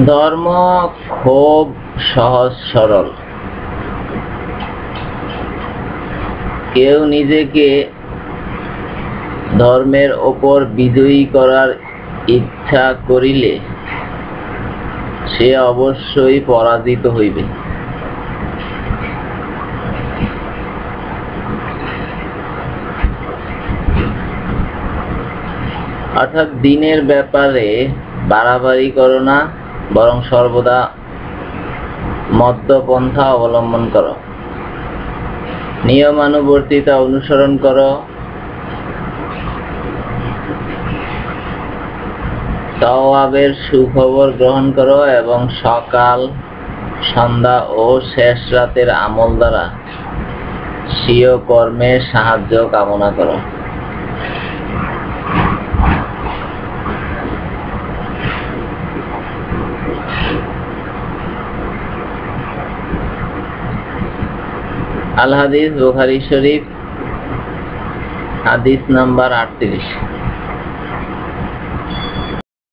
ধর্ম খুব সহজ সরল। কেউ নিজেকে ধর্মের ওপর বিজয়ী করার ইচ্ছা করিলে সে অবশ্যই পরাজিত হইবে। অর্থাৎ দিনের ব্যাপারে বাড়াবাড়ি করো না, বরং সর্বদা মধ্যপন্থা অবলম্বন করো। নিয়মানুবর্তিতা অনুসরণ করো। সওয়াবের সুখবর গ্রহণ করো এবং সকাল, সন্ধ্যা ও শেষ রাতের আমল দ্বারা স্বীয় কর্মে সাহায্য কামনা করো। আল হাদিস, বুখারী শরীফ, হাদিস নাম্বার 38।